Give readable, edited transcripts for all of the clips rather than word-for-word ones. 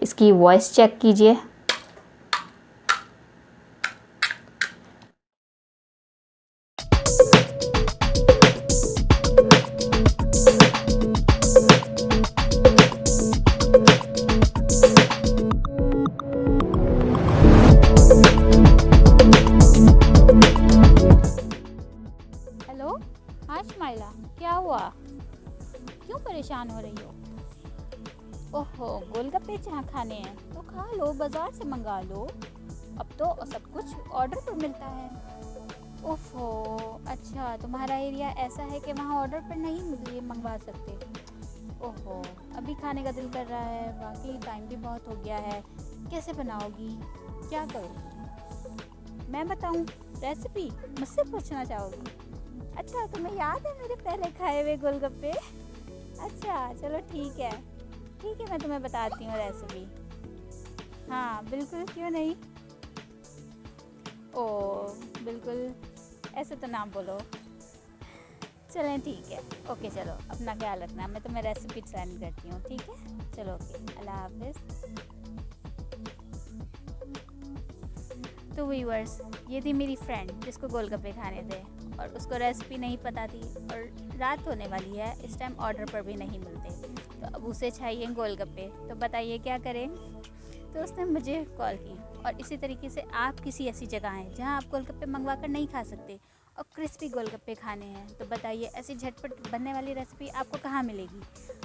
इसकी voice check कीजिए। Hello, हाँ स्माइला, क्या हुआ? क्यों परेशान हो रही हो? ओहो, गोलगप्पे जहाँ खाने हैं तो खा लो, बाजार से मंगा लो। अब तो सब कुछ ऑर्डर पर मिलता है। ओहो, अच्छा, तुम्हारा एरिया ऐसा है कि वहाँ ऑर्डर पर नहीं मंगवा सकते। ओहो, अभी खाने का दिल कर रहा है, बाकी टाइम भी बहुत हो गया है। कैसे बनाओगी? क्या करोगी? मैं बताऊँ रेसिपी? मुझसे पूछना चाहोगी? अच्छा, तुम्हें याद है मेरे पहले खाए हुए गोलगप्पे? अच्छा, चलो ठीक है, मैं तुम्हें बताती हूँ रेसिपी। हाँ बिल्कुल, क्यों नहीं। ओ बिल्कुल, ऐसे तो ना बोलो। चलें ठीक है, ओके, चलो अपना ख्याल रखना। मैं तुम्हें रेसिपी सेंड करती हूँ, ठीक है? चलो ओके, अल्लाह हाफिज़। तो व्यूअर्स, ये थी मेरी फ्रेंड जिसको गोलगप्पे खाने थे और उसको रेसिपी नहीं पता थी और रात होने वाली है, इस टाइम ऑर्डर पर भी नहीं मिलते, तो अब उसे चाहिए गोलगप्पे। तो बताइए क्या करें? तो उसने मुझे कॉल की। और इसी तरीके से आप किसी ऐसी जगह हैं जहां आप गोलगप्पे मंगवा कर नहीं खा सकते और क्रिस्पी गोलगप्पे खाने हैं, तो बताइए ऐसी झटपट बनने वाली रेसिपी आपको कहाँ मिलेगी?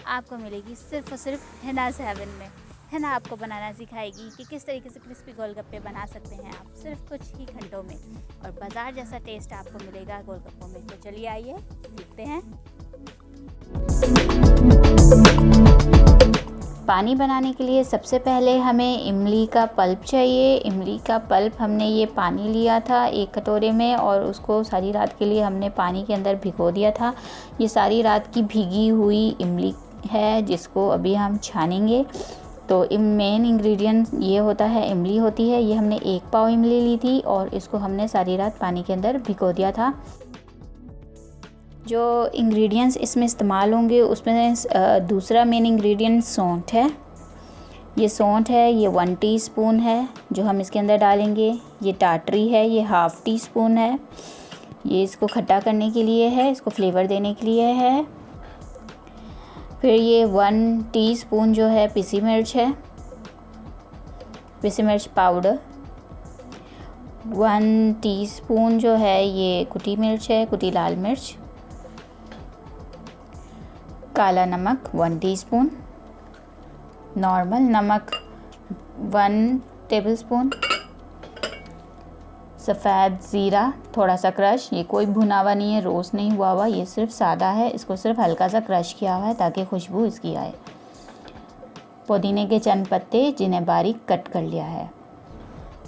आपको मिलेगी सिर्फ़ और सिर्फ हिनाज़ हेवन में। हिना आपको बनाना सिखाएगी कि किस तरीके से क्रिस्पी गोलगप्पे बना सकते हैं आप सिर्फ कुछ ही घंटों में, और बाज़ार जैसा टेस्ट आपको मिलेगा गोलगप्पों में। तो चलिए आइए सीखते हैं। पानी बनाने के लिए सबसे पहले हमें इमली का पल्प चाहिए। इमली का पल्प हमने ये पानी लिया था एक कटोरे में और उसको सारी रात के लिए हमने पानी के अंदर भिगो दिया था। ये सारी रात की भीगी हुई इमली है जिसको अभी हम छानेंगे। तो मेन इंग्रेडिएंट ये होता है, इमली होती है। ये हमने 1 पाव इमली ली थी और इसको हमने सारी रात पानी के अंदर भिगो दिया था। जो इंग्रेडिएंट्स इसमें इस्तेमाल होंगे उसमें दूसरा मेन इंग्रेडिएंट सौंठ है। ये सौंठ है, ये 1 टीस्पून है जो हम इसके अंदर डालेंगे। ये टाटरी है, ये ½ टीस्पून है। ये इसको खट्टा करने के लिए है, इसको फ्लेवर देने के लिए है। फिर ये 1 टीस्पून जो है पिसी मिर्च है, पिसी मिर्च पाउडर। 1 टीस्पून जो है ये कुटी मिर्च है, कुटी लाल मिर्च। काला नमक 1 टीस्पून। नॉर्मल नमक 1 टेबलस्पून। सफ़ेद ज़ीरा थोड़ा सा क्रश, ये कोई भुना हुआ नहीं है, रोस्ट नहीं हुआ हुआ, ये सिर्फ सादा है। इसको सिर्फ हल्का सा क्रश किया हुआ है ताकि खुशबू इसकी आए। पुदीने के चंद पत्ते जिन्हें बारीक कट कर लिया है।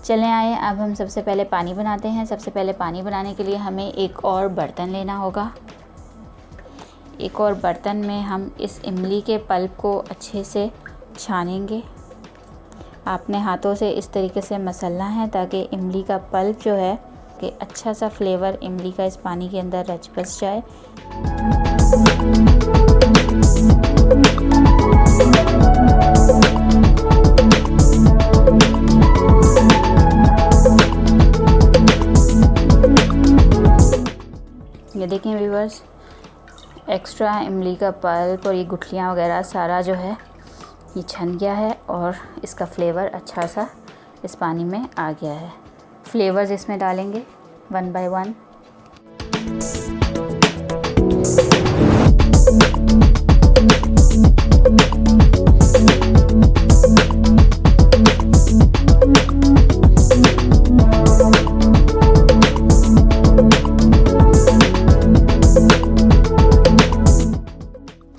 चलें आए, अब हम सबसे पहले पानी बनाते हैं। सबसे पहले पानी बनाने के लिए हमें एक और बर्तन लेना होगा। एक और बर्तन में हम इस इमली के पल्प को अच्छे से छानेंगे। आपने हाथों से इस तरीके से मसलना है ताकि इमली का पल्प जो है कि अच्छा सा फ्लेवर इमली का इस पानी के अंदर रच बस जाए। ये देखें व्यूअर्स, एक्स्ट्रा इमली का पल्प और ये गुठलियाँ वगैरह सारा जो है ये छन गया है और इसका फ्लेवर अच्छा सा इस पानी में आ गया है। फ्लेवर्स इसमें डालेंगे 1 बाय 1।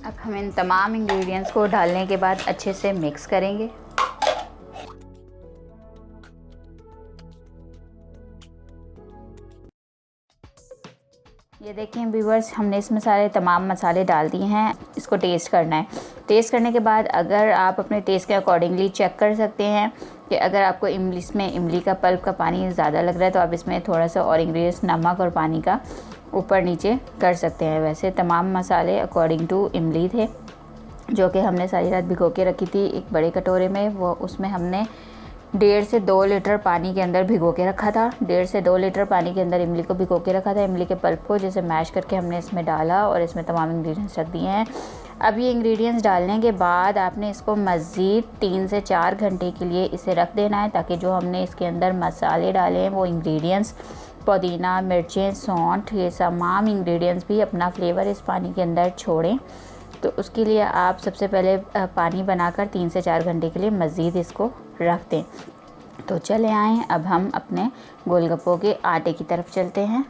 अब हम इन तमाम इंग्रेडिएंट्स को डालने के बाद अच्छे से मिक्स करेंगे। ये देखें व्यूअर्स, हमने इसमें सारे तमाम मसाले डाल दिए हैं। इसको टेस्ट करना है। टेस्ट करने के बाद अगर आप अपने टेस्ट के अकॉर्डिंगली चेक कर सकते हैं कि अगर आपको इसमें इमली का पल्प का पानी ज़्यादा लग रहा है तो आप इसमें थोड़ा सा और इंग्रेडिएंट्स नमक और पानी का ऊपर नीचे कर सकते हैं। वैसे तमाम मसाले अकॉर्डिंग टू इमली थे। जो कि हमने सारी रात भिगो के रखी थी एक बड़े कटोरे में। वो उसमें हमने 1.5 से 2 लीटर पानी के अंदर भिगो के रखा था। 1.5 से 2 लीटर पानी के अंदर इमली को भिगो के रखा था। इमली के पल्प को जैसे मैश करके हमने इसमें डाला और इसमें तमाम इंग्रेडिएंट्स रख दिए हैं। अब ये इंग्रेडिएंट्स डालने के बाद आपने इसको मज़ीद 3 से 4 घंटे के लिए इसे रख देना है, ताकि जो हमने इसके अंदर मसाले डाले हैं वो इंग्रेडिएंट्स, पुदीना, मिर्चें, सौंठ, ये तमाम इंग्रेडिएंट्स भी अपना फ्लेवर इस पानी के अंदर छोड़ें। तो उसके लिए आप सबसे पहले पानी बनाकर 3 से 4 घंटे के लिए मज़ीद इसको रख दें। तो चले आएँ अब हम अपने गोलगप्पों के आटे की तरफ चलते हैं।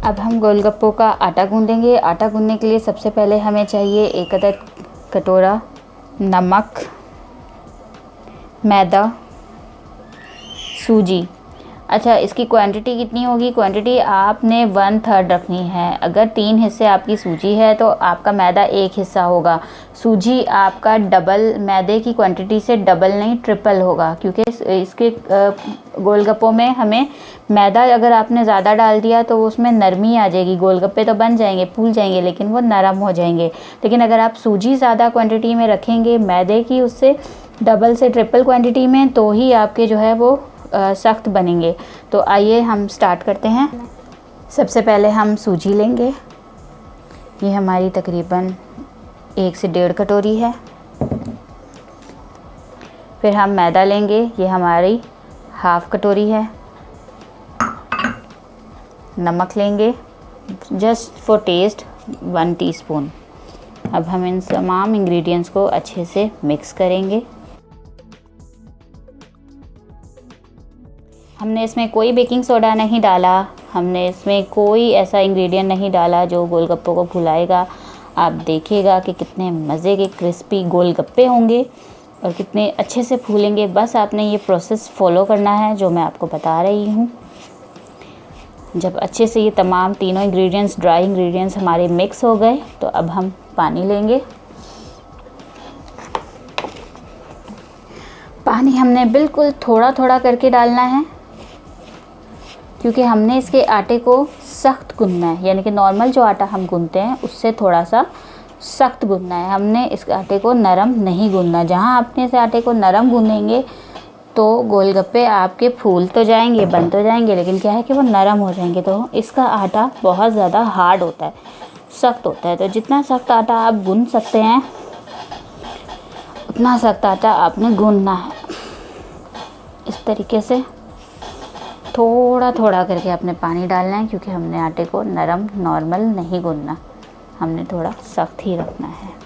अब हम गोलगप्पों का आटा गूँधेंगे। आटा गूँधने के लिए सबसे पहले हमें चाहिए 1 अदद कटोरा नमक, मैदा, सूजी। अच्छा, इसकी क्वांटिटी कितनी होगी? क्वांटिटी आपने 1/3 रखनी है। अगर 3 हिस्से आपकी सूजी है तो आपका मैदा 1 हिस्सा होगा। सूजी आपका डबल, मैदे की क्वांटिटी से डबल नहीं ट्रिपल होगा, क्योंकि इसके गोलगप्पों में हमें मैदा अगर आपने ज़्यादा डाल दिया तो उसमें नरमी आ जाएगी। गोलगप्पे तो बन जाएंगे, फूल जाएंगे, लेकिन वो नरम हो जाएंगे। लेकिन अगर आप सूजी ज़्यादा क्वांटिटी में रखेंगे, मैदे की उससे डबल से ट्रिपल क्वांटिटी में, तो ही आपके जो है वो सख्त बनेंगे। तो आइए हम स्टार्ट करते हैं। सबसे पहले हम सूजी लेंगे। ये हमारी तकरीबन 1 से 1.5 कटोरी है। फिर हम मैदा लेंगे, ये हमारी 1/2 कटोरी है। नमक लेंगे जस्ट फॉर टेस्ट 1 टीस्पून। अब हम इन तमाम इंग्रेडिएंट्स को अच्छे से मिक्स करेंगे। हमने इसमें कोई बेकिंग सोडा नहीं डाला, हमने इसमें कोई ऐसा इंग्रेडिएंट नहीं डाला जो गोलगप्पों को भुलाएगा। आप देखिएगा कि कितने मज़े के क्रिस्पी गोलगप्पे होंगे और कितने अच्छे से फूलेंगे। बस आपने ये प्रोसेस फॉलो करना है जो मैं आपको बता रही हूँ। जब अच्छे से ये तमाम तीनों इंग्रेडिएंट्स, ड्राई इंग्रेडिएंट्स हमारे मिक्स हो गए, तो अब हम पानी लेंगे। पानी हमने बिल्कुल थोड़ा थोड़ा करके डालना है, क्योंकि हमने इसके आटे को सख्त गूँधना है। यानी कि नॉर्मल जो आटा हम गूँधते हैं उससे थोड़ा सा सख्त गूँधना है। हमने इस आटे को नरम नहीं गूँधना। जहाँ आपने इस आटे को नरम गूँधेंगे तो गोलगप्पे आपके फूल तो जाएंगे, बन तो जाएंगे, लेकिन क्या है कि वो नरम हो जाएंगे। तो इसका आटा बहुत ज़्यादा हार्ड होता है, सख्त होता है। तो जितना सख्त आटा आप गूँध सकते हैं उतना सख्त आटा आपने गूँधना है। इस तरीके से थोड़ा थोड़ा करके आपने पानी डालना है, क्योंकि हमने आटे को नरम नॉर्मल नहीं गूँधना, हमने थोड़ा सख्त ही रखना है।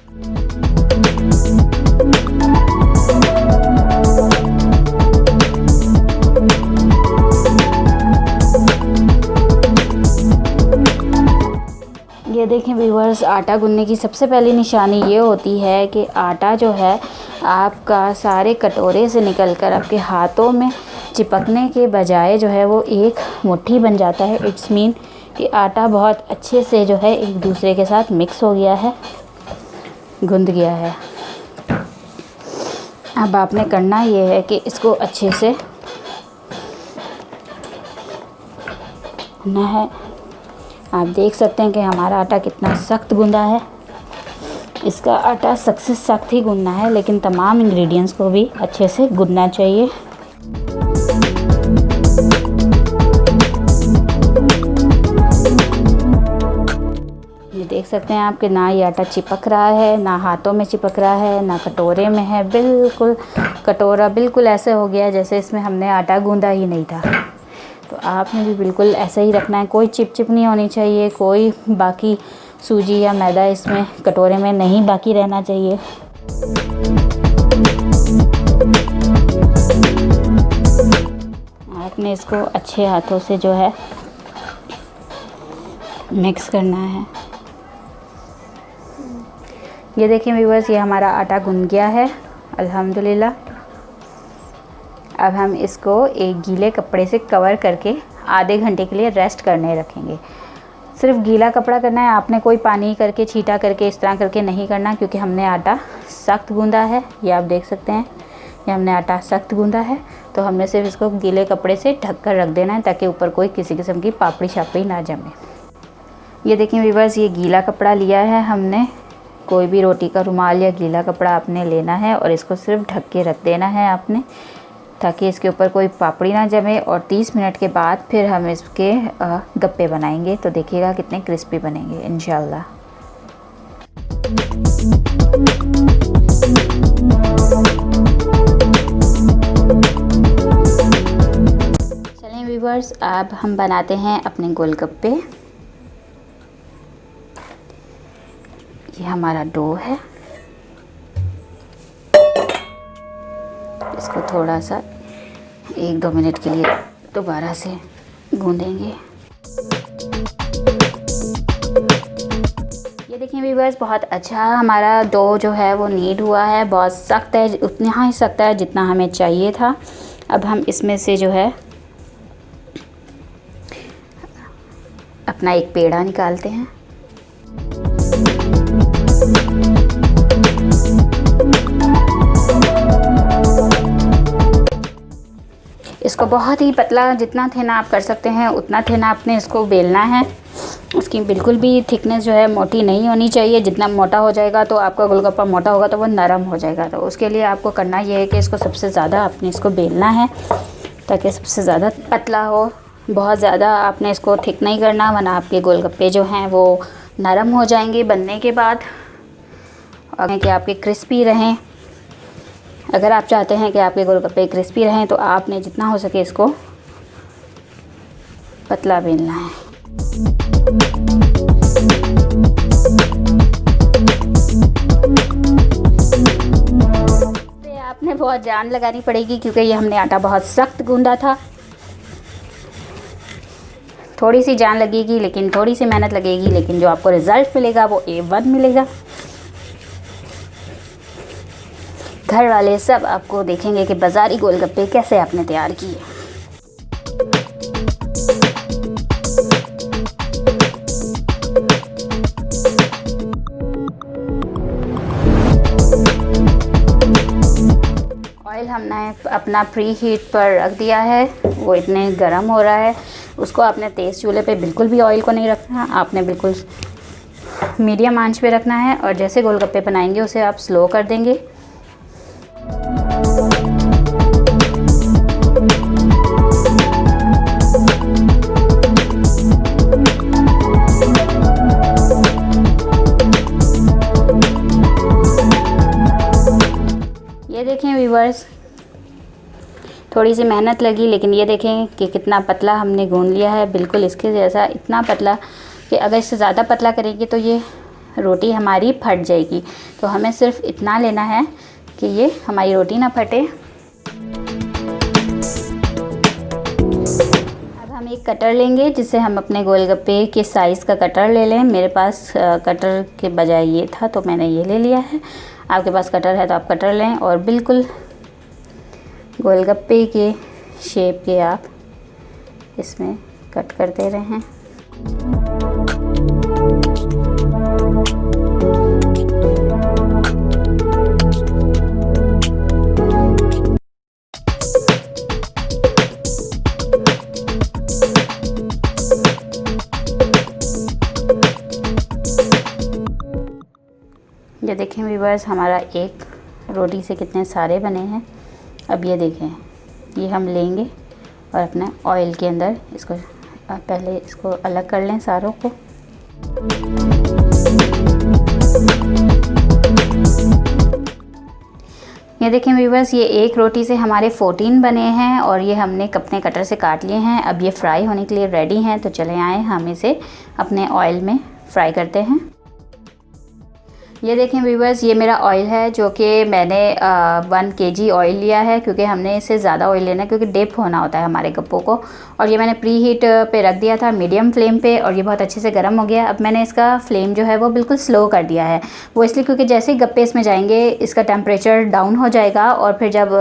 ये देखें व्यूअर्स, आटा गूँधने की सबसे पहली निशानी ये होती है कि आटा जो है आपका सारे कटोरे से निकलकर आपके हाथों में चिपकने के बजाय जो है वो एक मुट्ठी बन जाता है। इट्स मीन कि आटा बहुत अच्छे से जो है एक दूसरे के साथ मिक्स हो गया है, गूँध गया है। अब आपने करना ये है कि इसको अच्छे से गूँधना है। आप देख सकते हैं कि हमारा आटा कितना सख्त गूँधा है। इसका आटा सख्त से सख्त ही गूँधना है, लेकिन तमाम इंग्रेडिएंट्स को भी अच्छे से गूँधना चाहिए। ये देख सकते हैं आप कि ना ये आटा चिपक रहा है, ना हाथों में चिपक रहा है, ना कटोरे में है। बिल्कुल कटोरा बिल्कुल ऐसे हो गया जैसे इसमें हमने आटा गूँधा ही नहीं था। तो आपने भी बिल्कुल ऐसे ही रखना है। कोई चिप नहीं होनी चाहिए, कोई बाकी सूजी या मैदा इसमें कटोरे में नहीं बाकी रहना चाहिए। आपने इसको अच्छे हाथों से जो है मिक्स करना है। ये देखिए व्यूअर्स, ये हमारा आटा गूँध गया है अल्हम्दुलिल्लाह। अब हम इसको एक गीले कपड़े से कवर करके आधे घंटे के लिए रेस्ट करने रखेंगे। सिर्फ गीला कपड़ा करना है, आपने कोई पानी करके छींटा करके इस तरह करके नहीं करना, क्योंकि हमने आटा सख्त गूँधा है। ये आप देख सकते हैं, ये हमने आटा सख्त गूँधा है। तो हमने सिर्फ इसको गीले कपड़े से ढक कर रख देना है, ताकि ऊपर कोई किसी किस्म की पापड़ी शापड़ी ना जमे। ये देखें व्यूअर्स, ये गीला कपड़ा लिया है हमने। कोई भी रोटी का रुमाल या गीला कपड़ा आपने लेना है और इसको सिर्फ ढक के रख देना है आपने, ताकि इसके ऊपर कोई पापड़ी ना जमे। और 30 मिनट के बाद फिर हम इसके गप्पे बनाएंगे, तो देखिएगा कितने क्रिस्पी बनेंगे इंशाल्लाह। चलें व्यूअर्स, अब हम बनाते हैं अपने गोलगप्पे। ये हमारा डो है, इसको थोड़ा सा 1-2 मिनट के लिए दोबारा से गूंदेंगे। ये देखिए व्यूअर्स, बहुत अच्छा हमारा डो जो है वो नीड हुआ है। बहुत सख्त है, उतना ही सख्त है जितना हमें चाहिए था। अब हम इसमें से जो है अपना एक पेड़ा निकालते हैं। इसको बहुत ही पतला, जितना थिना आप कर सकते हैं उतना थिना आपने इसको बेलना है। उसकी बिल्कुल भी थिकनेस जो है मोटी नहीं होनी चाहिए। जितना मोटा हो जाएगा तो आपका गोलगप्पा मोटा होगा तो वो नरम हो जाएगा। तो उसके लिए आपको करना ये है कि इसको सबसे ज़्यादा आपने इसको बेलना है ताकि सबसे ज़्यादा पतला हो। बहुत ज़्यादा आपने इसको थिक नहीं करना, वरना आपके गोलगप्पे जो हैं वो नरम हो जाएंगे बनने के बाद, और कि आपके क्रिस्पी रहें। अगर आप चाहते हैं कि आपके गोलगप्पे क्रिस्पी रहें तो आपने जितना हो सके इसको पतला बेलना है। तो आपने बहुत जान लगानी पड़ेगी क्योंकि ये हमने आटा बहुत सख्त गूंदा था। थोड़ी सी जान लगेगी, लेकिन थोड़ी सी मेहनत लगेगी, लेकिन जो आपको रिज़ल्ट मिलेगा वो A1 मिलेगा। घर वाले सब आपको देखेंगे कि बाज़ारी गोलगप्पे कैसे आपने तैयार किए। ऑयल हमने अपना प्री हीट पर रख दिया है, वो इतने गर्म हो रहा है। उसको आपने तेज़ चूल्हे पे बिल्कुल भी ऑयल को नहीं रखना, आपने बिल्कुल मीडियम आंच पे रखना है। और जैसे गोलगप्पे बनाएंगे उसे आप स्लो कर देंगे। ये देखें व्यूअर्स, थोड़ी सी मेहनत लगी, लेकिन ये देखें कि कितना पतला हमने गूंद लिया है, बिल्कुल इसके जैसा। इतना पतला कि अगर इससे ज़्यादा पतला करेंगे तो ये रोटी हमारी फट जाएगी। तो हमें सिर्फ इतना लेना है कि ये हमारी रोटी ना फटे। अब हम एक कटर लेंगे जिससे हम अपने गोलगप्पे के साइज़ का कटर ले लें। मेरे पास कटर के बजाय ये था तो मैंने ये ले लिया है। आपके पास कटर है तो आप कटर लें और बिल्कुल गोलगप्पे के शेप के आप इसमें कट करते रहें। ये देखें व्यूअर्स, हमारा एक रोटी से कितने सारे बने हैं। अब ये देखें, ये हम लेंगे और अपने ऑयल के अंदर इसको पहले इसको अलग कर लें सारों को। ये देखें व्यूअर्स, ये एक रोटी से हमारे 14 बने हैं और ये हमने अपने कटर से काट लिए हैं। अब ये फ्राई होने के लिए रेडी हैं, तो चले आए हम इसे अपने ऑयल में फ्राई करते हैं। ये देखें व्यूअर्स, ये मेरा ऑयल है जो कि मैंने 1 kg ऑयल लिया है, क्योंकि हमने इससे ज़्यादा ऑयल लेना है क्योंकि डिप होना होता है हमारे गप्पों को। और ये मैंने प्री हीट पे रख दिया था मीडियम फ्लेम पे, और ये बहुत अच्छे से गर्म हो गया। अब मैंने इसका फ्लेम जो है वो बिल्कुल स्लो कर दिया है। वो इसलिए क्योंकि जैसे ही गप्पे इसमें जाएंगे इसका टेम्परेचर डाउन हो जाएगा, और फिर जब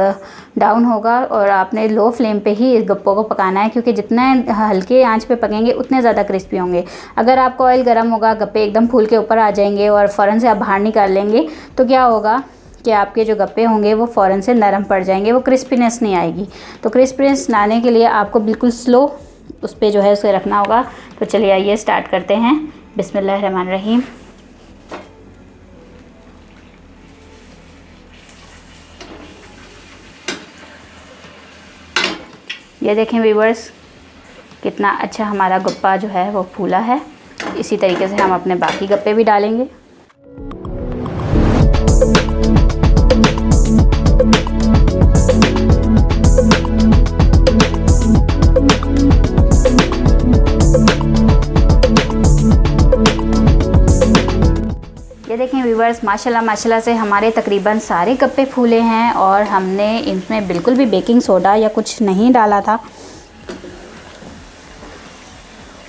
डाउन होगा और आपने लो फ्लेम पे ही इस गप्पों को पकाना है, क्योंकि जितने हल्के आंच पे पकेंगे उतने ज़्यादा क्रिस्पी होंगे। अगर आपका ऑयल गर्म होगा, गप्पे एकदम फूल के ऊपर आ जाएंगे और फ़ौरन से आप बाहर निकाल लेंगे, तो क्या होगा कि आपके जो गप्पे होंगे वो फ़ौरन से नरम पड़ जाएंगे, वो क्रिस्पीनेस नहीं आएगी। तो क्रिस्पीनेस लाने के लिए आपको बिल्कुल स्लो उस पर जो है उसे रखना होगा। तो चलिए आइए स्टार्ट करते हैं बिस्मिल्लाहिर्रहमानिर्रहीम। ये देखें व्यूअर्स, कितना अच्छा हमारा गप्पा जो है वो फूला है। इसी तरीके से हम अपने बाकी गप्पे भी डालेंगे। ये देखें व्यूअर्स, माशाल्लाह से हमारे तकरीबन सारे गप्पे फूले हैं और हमने इनमें बिल्कुल भी बेकिंग सोडा या कुछ नहीं डाला था।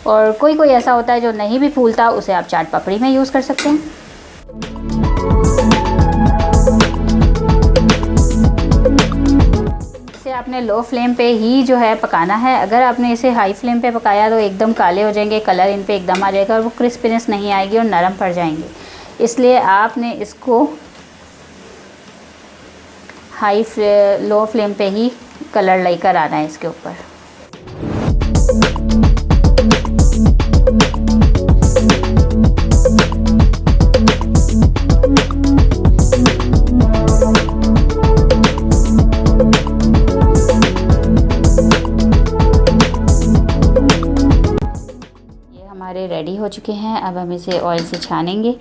और कोई कोई ऐसा होता है जो नहीं भी फूलता, उसे आप चाट पापड़ी में यूज़ कर सकते हैं। इसे आपने लो फ्लेम पे ही जो है पकाना है। अगर आपने इसे हाई फ्लेम पे पकाया तो एकदम काले हो जाएंगे, कलर इन पे एकदम आ जाएगा और वो क्रिस्पीनेस नहीं आएगी और नरम पड़ जाएंगे। इसलिए आपने इसको लो फ्लेम पे ही कलर लेकर आना है इसके ऊपर। ये हमारे रेडी हो चुके हैं। अब हम इसे ऑयल से छानेंगे।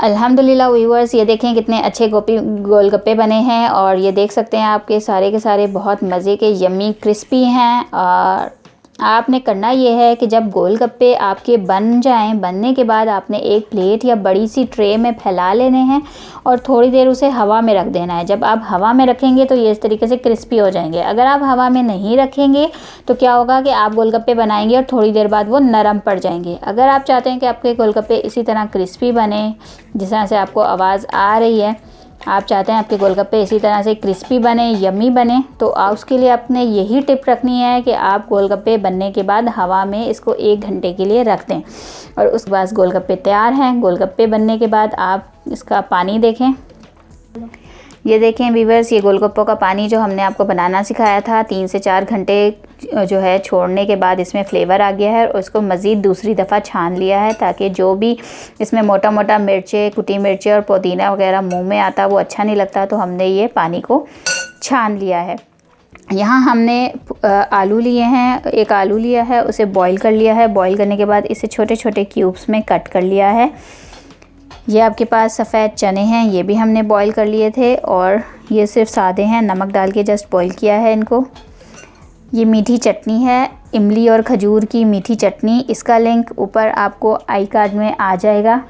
अल्हम्दुलिल्लाह व्यूअर्स, ये देखें कितने अच्छे गोलगप्पे बने हैं और ये देख सकते हैं आपके सारे के सारे बहुत मज़े के यम्मी क्रिस्पी हैं। और आपने करना ये है कि जब गोलगप्पे आपके बन जाएं, बनने के बाद आपने एक प्लेट या बड़ी सी ट्रे में फैला लेने हैं और थोड़ी देर उसे हवा में रख देना है। जब आप हवा में रखेंगे तो ये इस तरीके से क्रिस्पी हो जाएंगे। अगर आप हवा में नहीं रखेंगे तो क्या होगा कि आप गोलगप्पे बनाएंगे और थोड़ी देर बाद वो नरम पड़ जाएंगे। अगर आप चाहते हैं कि आपके गोलगप्पे इसी तरह क्रिस्पी बने, जिस तरह से आपको आवाज़ आ रही है, आप चाहते हैं आपके गोलगप्पे इसी तरह से क्रिस्पी बने, यम्मी बने, तो उसके लिए आपने यही टिप रखनी है कि आप गोलगप्पे बनने के बाद हवा में इसको 1 घंटे के लिए रख दें और उसके बाद गोलगप्पे तैयार हैं। गोलगप्पे बनने के बाद आप इसका पानी देखें। ये देखें व्यूअर्स, ये गोलगप्पों का पानी जो हमने आपको बनाना सिखाया था, 3 से 4 घंटे जो है छोड़ने के बाद इसमें फ्लेवर आ गया है और उसको मज़ीद दूसरी दफ़ा छान लिया है ताकि जो भी इसमें मोटा मोटा मिर्चें, कुटी मिर्चें और पुदीना वगैरह मुंह में आता वो अच्छा नहीं लगता, तो हमने ये पानी को छान लिया है। यहाँ हमने आलू लिए हैं, एक आलू लिया है, उसे बॉईल कर लिया है। बॉईल करने के बाद इसे छोटे छोटे क्यूब्स में कट कर लिया है। ये आपके पास सफ़ेद चने हैं, ये भी हमने बॉईल कर लिए थे और ये सिर्फ सादे हैं, नमक डाल के जस्ट बॉईल किया है इनको। ये मीठी चटनी है, इमली और खजूर की मीठी चटनी। इसका लिंक ऊपर आपको आई कार्ड में आ जाएगा।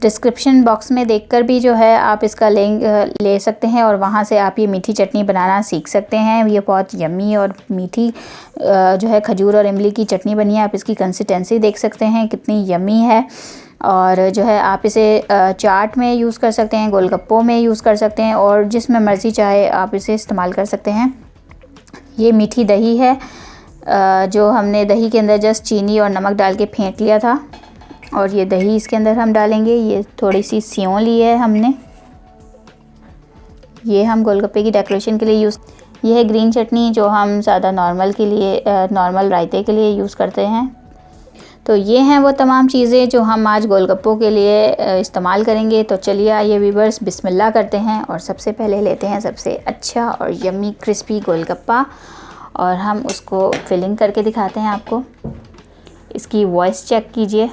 डिस्क्रिप्शन बॉक्स में देखकर भी जो है आप इसका लिंक ले सकते हैं और वहाँ से आप ये मीठी चटनी बनाना सीख सकते हैं। ये बहुत यम्मी और मीठी जो है खजूर और इमली की चटनी बनी है। आप इसकी कंसिस्टेंसी देख सकते हैं कितनी यम्मी है। और जो है आप इसे चाट में यूज़ कर सकते हैं, गोलगप्पों में यूज़ कर सकते हैं और जिसमें मर्ज़ी चाहे आप इसे इस्तेमाल कर सकते हैं। ये मीठी दही है जो हमने दही के अंदर जस्ट चीनी और नमक डाल के फेंट लिया था और ये दही इसके अंदर हम डालेंगे। ये थोड़ी सी सेव ली है हमने, ये हम गोलगप्पे की डेकोरेशन के लिए यूज़। ये है ग्रीन चटनी जो हम सादा नॉर्मल रायते के लिए यूज़ करते हैं। तो ये हैं वो तमाम चीज़ें जो हम आज गोलगप्पों के लिए इस्तेमाल करेंगे। तो चलिए आइए व्यूअर्स, बिस्मिल्लाह करते हैं और सबसे पहले लेते हैं सबसे अच्छा और यम्मी क्रिस्पी गोलगप्पा और हम उसको फिलिंग करके दिखाते हैं आपको। इसकी वॉइस चेक कीजिए।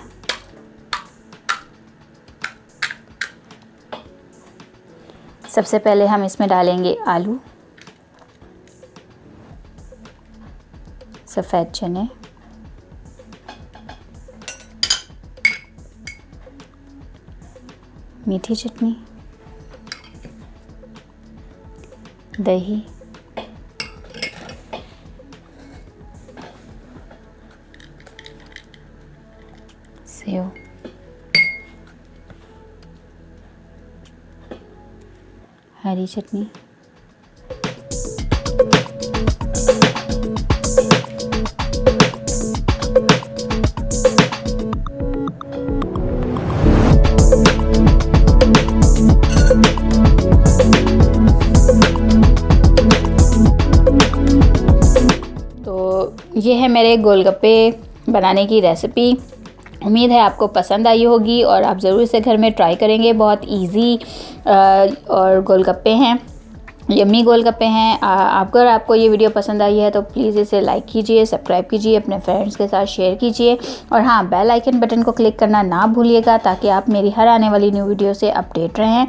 सबसे पहले हम इसमें डालेंगे आलू, सफ़ेद चने, मीठी चटनी, दही, सेव, हरी चटनी, ये है मेरे गोलगप्पे बनाने की रेसिपी। उम्मीद है आपको पसंद आई होगी और आप ज़रूर इसे घर में ट्राई करेंगे। बहुत इजी और गोलगप्पे हैं, यम्मी गोलगप्पे हैं। अगर आपको ये वीडियो पसंद आई है तो प्लीज़ इसे लाइक कीजिए, सब्सक्राइब कीजिए, अपने फ्रेंड्स के साथ शेयर कीजिए और हाँ, बेल आइकन बटन को क्लिक करना ना भूलिएगा ताकि आप मेरी हर आने वाली न्यू वीडियो से अपडेट रहें।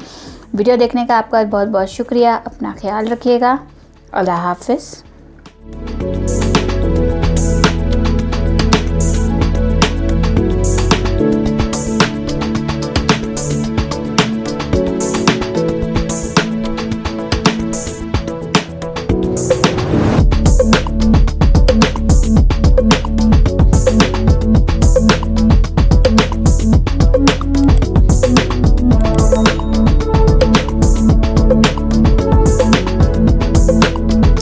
वीडियो देखने का आपका बहुत बहुत शुक्रिया। अपना ख्याल रखिएगा। अल्लाह हाफ़िज़।